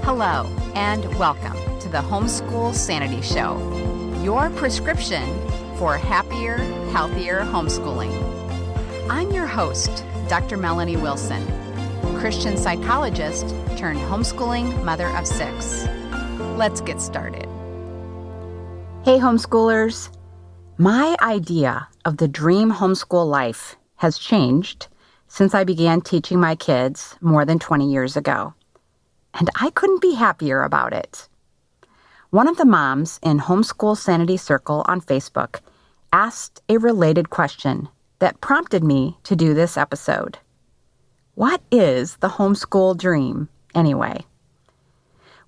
Hello, and welcome to the Homeschool Sanity Show, your prescription for happier, healthier homeschooling. I'm your host, Dr. Melanie Wilson, Christian psychologist turned homeschooling mother of 6. Let's get started. Hey, homeschoolers. My idea of the dream homeschool life has changed since I began teaching my kids more than 20 years ago. And I couldn't be happier about it. One of the moms in Homeschool Sanity Circle on Facebook asked a related question that prompted me to do this episode. What is the homeschool dream, anyway?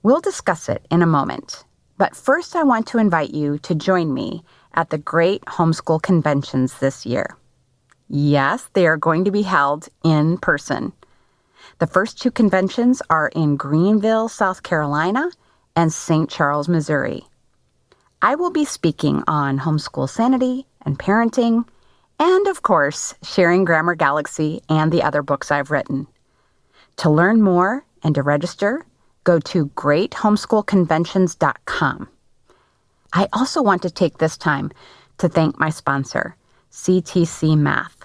We'll discuss it in a moment, but first I want to invite you to join me at the great homeschool conventions this year. Yes, they are going to be held in person. The first 2 conventions are in Greenville, South Carolina, and St. Charles, Missouri. I will be speaking on homeschool sanity and parenting, and of course, sharing Grammar Galaxy and the other books I've written. To learn more and to register, go to greathomeschoolconventions.com. I also want to take this time to thank my sponsor, CTC Math.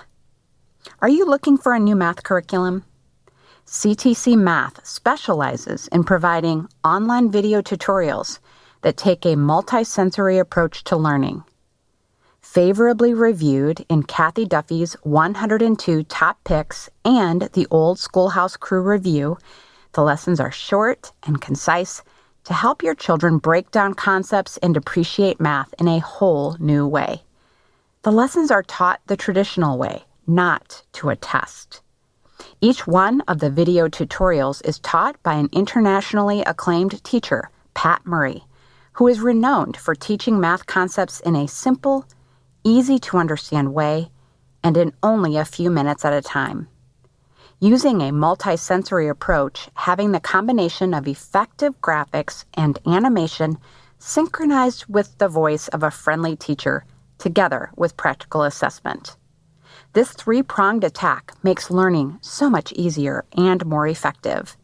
Are you looking for a new math curriculum? CTC Math specializes in providing online video tutorials that take a multi-sensory approach to learning. Favorably reviewed in Kathy Duffy's 102 Top Picks and the Old Schoolhouse Crew Review, the lessons are short and concise to help your children break down concepts and appreciate math in a whole new way. The lessons are taught the traditional way, not to a test. Each one of the video tutorials is taught by an internationally acclaimed teacher, Pat Murray, who is renowned for teaching math concepts in a simple, easy-to-understand way and in only a few minutes at a time. Using a multi-sensory approach, having the combination of effective graphics and animation synchronized with the voice of a friendly teacher together with practical assessment. This 3-pronged attack makes learning so much easier and more effective.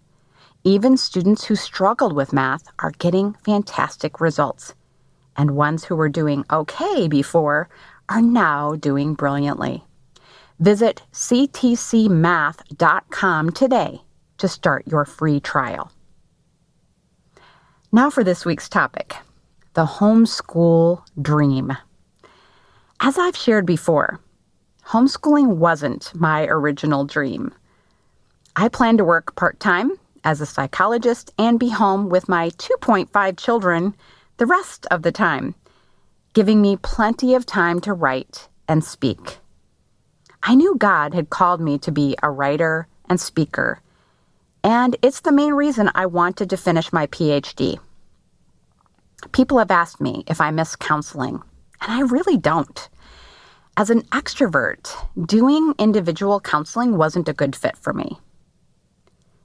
Even students who struggled with math are getting fantastic results, and ones who were doing okay before are now doing brilliantly. Visit ctcmath.com today to start your free trial. Now for this week's topic, the homeschool dream. As I've shared before, homeschooling wasn't my original dream. I planned to work part-time as a psychologist and be home with my 2.5 children the rest of the time, giving me plenty of time to write and speak. I knew God had called me to be a writer and speaker, and it's the main reason I wanted to finish my PhD. People have asked me if I miss counseling, and I really don't. As an extrovert, doing individual counseling wasn't a good fit for me.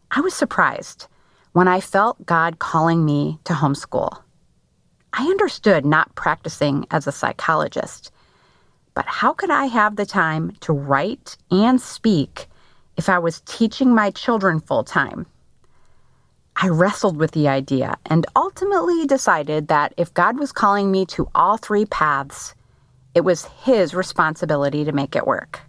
I was surprised when I felt God calling me to homeschool. I understood not practicing as a psychologist, but how could I have the time to write and speak if I was teaching my children full-time? I wrestled with the idea and ultimately decided that if God was calling me to all 3 paths, it was His responsibility to make it work.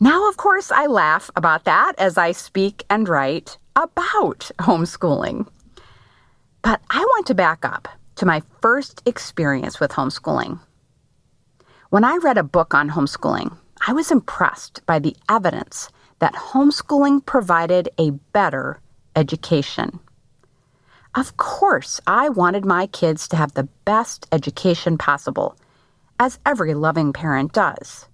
Now, of course, I laugh about that as I speak and write about homeschooling. But I want to back up to my first experience with homeschooling. When I read a book on homeschooling, I was impressed by the evidence that homeschooling provided a better education. Of course, I wanted my kids to have the best education possible, as every loving parent does.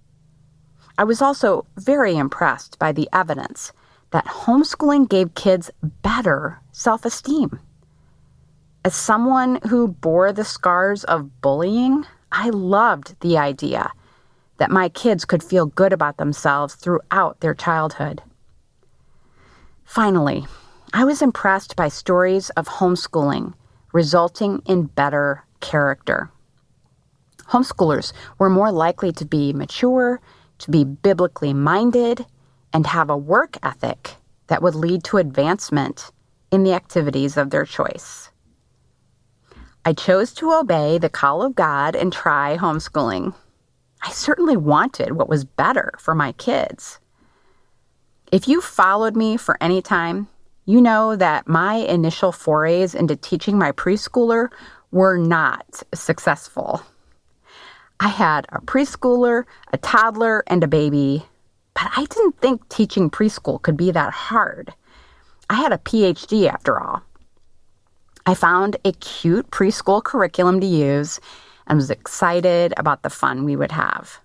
I was also very impressed by the evidence that homeschooling gave kids better self-esteem. As someone who bore the scars of bullying, I loved the idea that my kids could feel good about themselves throughout their childhood. Finally, I was impressed by stories of homeschooling resulting in better character. Homeschoolers were more likely to be mature, to be biblically minded, and have a work ethic that would lead to advancement in the activities of their choice. I chose to obey the call of God and try homeschooling. I certainly wanted what was better for my kids. If you followed me for any time, you know that my initial forays into teaching my preschooler were not successful. I had a preschooler, a toddler, and a baby, but I didn't think teaching preschool could be that hard. I had a PhD after all. I found a cute preschool curriculum to use and was excited about the fun we would have.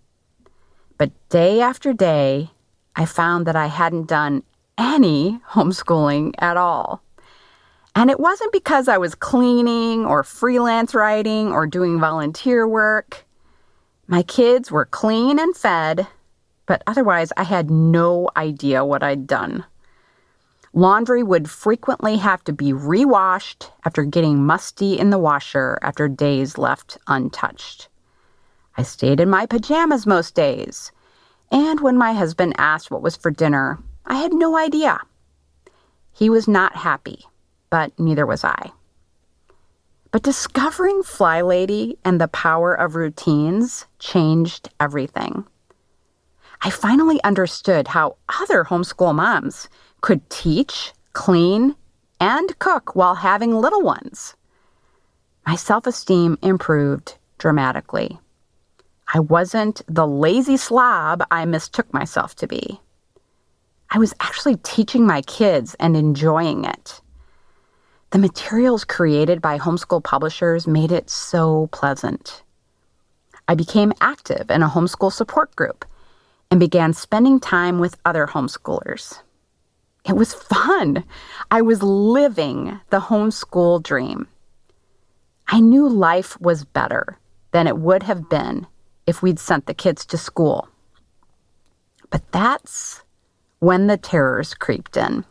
But day after day, I found that I hadn't done any homeschooling at all. And it wasn't because I was cleaning or freelance writing or doing volunteer work. My kids were clean and fed, but otherwise I had no idea what I'd done. Laundry would frequently have to be rewashed after getting musty in the washer after days left untouched. I stayed in my pajamas most days, and when my husband asked what was for dinner, I had no idea. He was not happy, but neither was I. But discovering Fly Lady and the power of routines changed everything. I finally understood how other homeschool moms could teach, clean, and cook while having little ones. My self-esteem improved dramatically. I wasn't the lazy slob I mistook myself to be. I was actually teaching my kids and enjoying it. The materials created by homeschool publishers made it so pleasant. I became active in a homeschool support group and began spending time with other homeschoolers. It was fun. I was living the homeschool dream. I knew life was better than it would have been if we'd sent the kids to school. But that's when the terrors creeped in.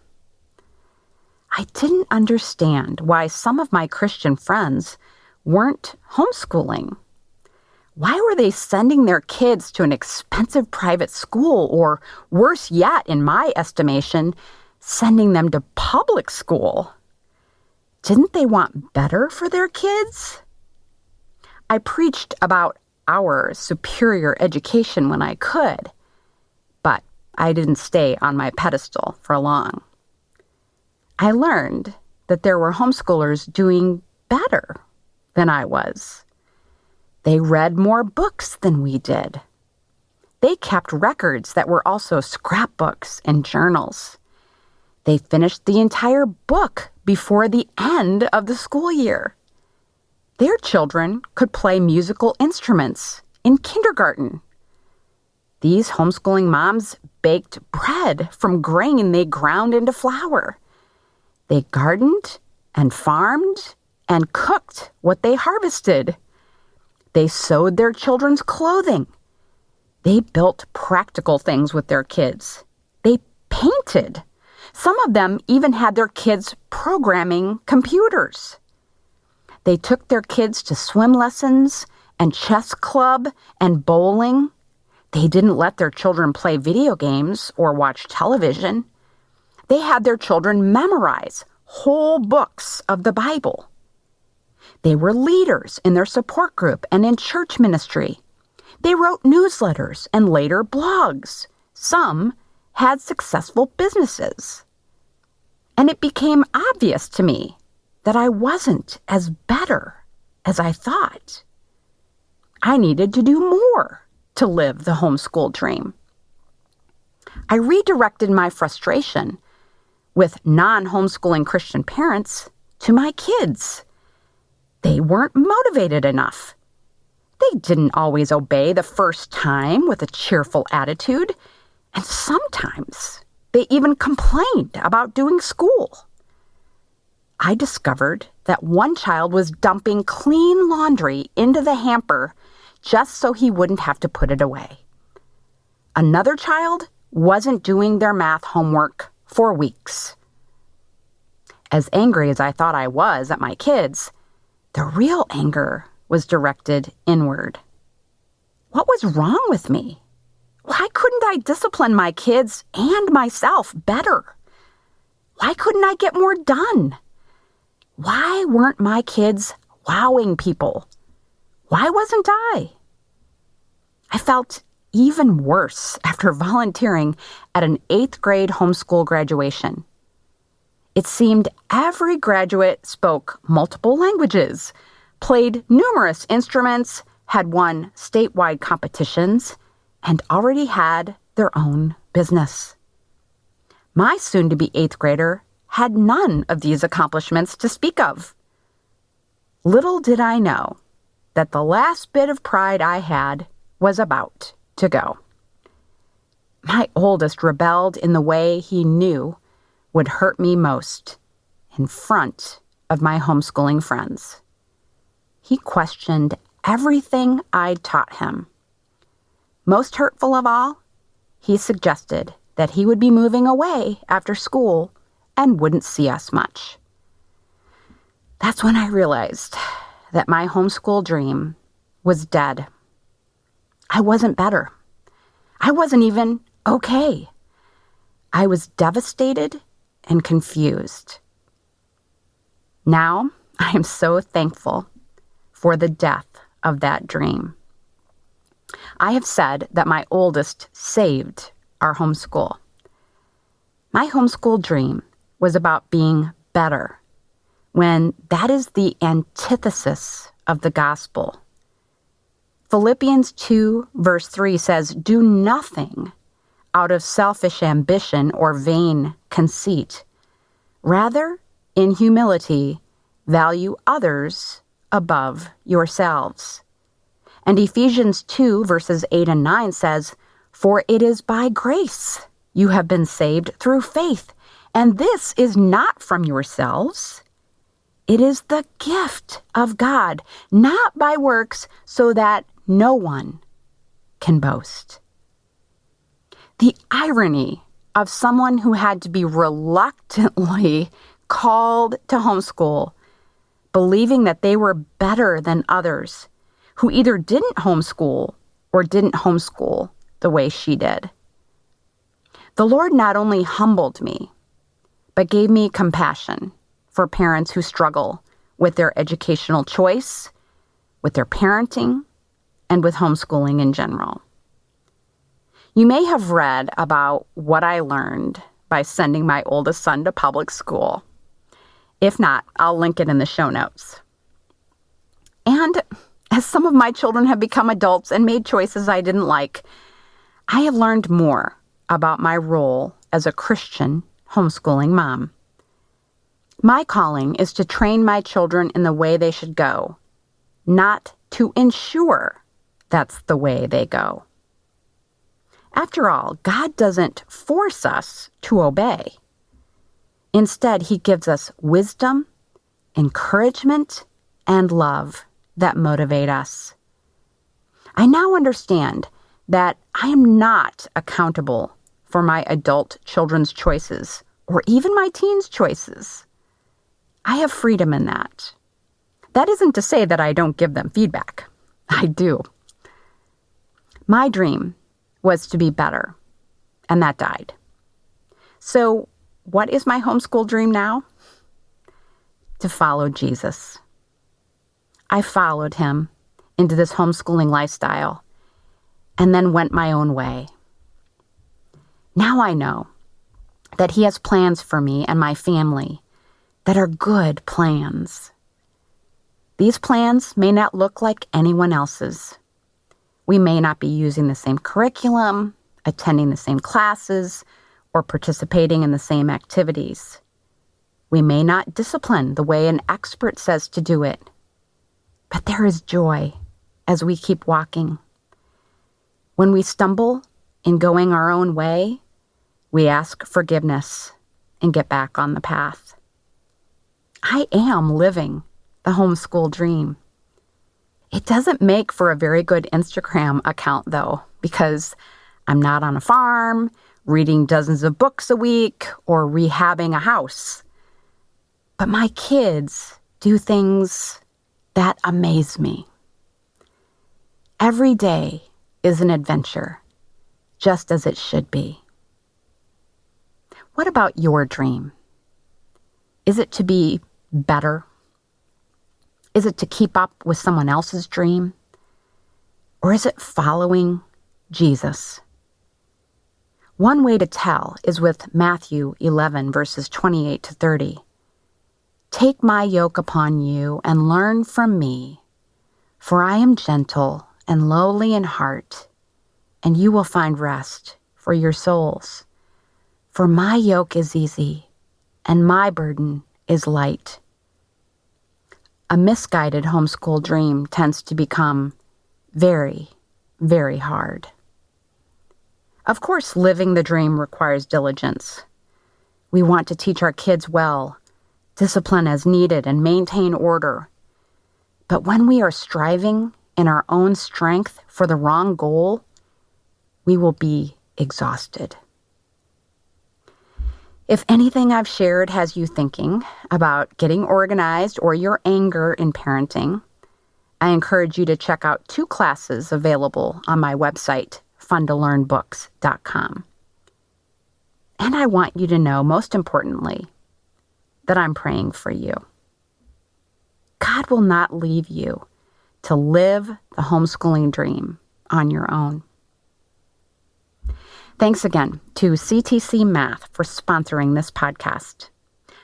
I didn't understand why some of my Christian friends weren't homeschooling. Why were they sending their kids to an expensive private school, or worse yet, in my estimation, sending them to public school? Didn't they want better for their kids? I preached about our superior education when I could, but I didn't stay on my pedestal for long. I learned that there were homeschoolers doing better than I was. They read more books than we did. They kept records that were also scrapbooks and journals. They finished the entire book before the end of the school year. Their children could play musical instruments in kindergarten. These homeschooling moms baked bread from grain they ground into flour. They gardened and farmed and cooked what they harvested. They sewed their children's clothing. They built practical things with their kids. They painted. Some of them even had their kids programming computers. They took their kids to swim lessons and chess club and bowling. They didn't let their children play video games or watch television. They had their children memorize whole books of the Bible. They were leaders in their support group and in church ministry. They wrote newsletters and later blogs. Some had successful businesses. And it became obvious to me that I wasn't as better as I thought. I needed to do more to live the homeschool dream. I redirected my frustration with non-homeschooling Christian parents to my kids. They weren't motivated enough. They didn't always obey the first time with a cheerful attitude, and sometimes they even complained about doing school. I discovered that one child was dumping clean laundry into the hamper just so he wouldn't have to put it away. Another child wasn't doing their math homework for weeks. As angry as I thought I was at my kids, the real anger was directed inward. What was wrong with me? Why couldn't I discipline my kids and myself better? Why couldn't I get more done? Why weren't my kids wowing people? Why wasn't I? I felt even worse after volunteering at an 8th grade homeschool graduation. It seemed every graduate spoke multiple languages, played numerous instruments, had won statewide competitions, and already had their own business. My soon-to-be 8th grader had none of these accomplishments to speak of. Little did I know that the last bit of pride I had was about to go. My oldest rebelled in the way he knew would hurt me most, in front of my homeschooling friends. He questioned everything I'd taught him. Most hurtful of all, he suggested that he would be moving away after school and wouldn't see us much. That's when I realized that my homeschool dream was dead. I wasn't better. I wasn't even okay. I was devastated and confused. Now, I am so thankful for the death of that dream. I have said that my oldest saved our homeschool. My homeschool dream was about being better, when that is the antithesis of the gospel. Philippians 2, verse 3 says, "Do nothing out of selfish ambition or vain conceit. Rather, in humility, value others above yourselves." And Ephesians 2, verses 8 and 9 says, "For it is by grace you have been saved through faith, and this is not from yourselves. It is the gift of God, not by works, so that no one can boast." The irony of someone who had to be reluctantly called to homeschool, believing that they were better than others who either didn't homeschool or didn't homeschool the way she did. The Lord not only humbled me, but gave me compassion for parents who struggle with their educational choice, with their parenting, and with homeschooling in general. You may have read about what I learned by sending my oldest son to public school. If not, I'll link it in the show notes. And as some of my children have become adults and made choices I didn't like, I have learned more about my role as a Christian homeschooling mom. My calling is to train my children in the way they should go, not to ensure that's the way they go. After all, God doesn't force us to obey. Instead, He gives us wisdom, encouragement, and love that motivate us. I now understand that I am not accountable for my adult children's choices or even my teens' choices. I have freedom in that. That isn't to say that I don't give them feedback. I do. My dream was to be better, and that died. So, what is my homeschool dream now? To follow Jesus. I followed Him into this homeschooling lifestyle and then went my own way. Now I know that He has plans for me and my family that are good plans. These plans may not look like anyone else's. We may not be using the same curriculum, attending the same classes, or participating in the same activities. We may not discipline the way an expert says to do it. But there is joy as we keep walking. When we stumble in going our own way, we ask forgiveness and get back on the path. I am living the homeschool dream. It doesn't make for a very good Instagram account, though, because I'm not on a farm, reading dozens of books a week, or rehabbing a house. But my kids do things that amaze me. Every day is an adventure, just as it should be. What about your dream? Is it to be better? Is it to keep up with someone else's dream? Or is it following Jesus? One way to tell is with Matthew 11, verses 28 to 30. Take my yoke upon you and learn from me, for I am gentle and lowly in heart, and you will find rest for your souls. For my yoke is easy, and my burden is light. A misguided homeschool dream tends to become very, very hard. Of course, living the dream requires diligence. We want to teach our kids well, discipline as needed, and maintain order. But when we are striving in our own strength for the wrong goal, we will be exhausted. If anything I've shared has you thinking about getting organized or your anger in parenting, I encourage you to check out 2 classes available on my website, funtolearnbooks.com. And I want you to know, most importantly, that I'm praying for you. God will not leave you to live the homeschooling dream on your own. Thanks again to CTC Math for sponsoring this podcast.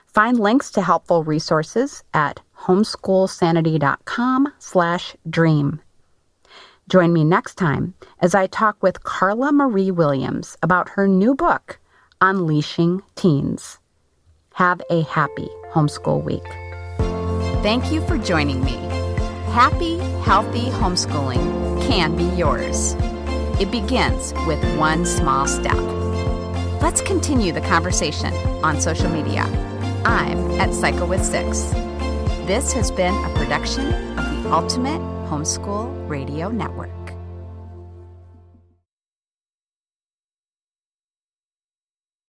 Find links to helpful resources at homeschoolsanity.com/dream. Join me next time as I talk with Carla Marie Williams about her new book, Unleashing Teens. Have a happy homeschool week. Thank you for joining me. Happy, healthy homeschooling can be yours. It begins with one small step. Let's continue the conversation on social media. I'm at Psycho with 6. This has been a production of the Ultimate Homeschool Radio Network.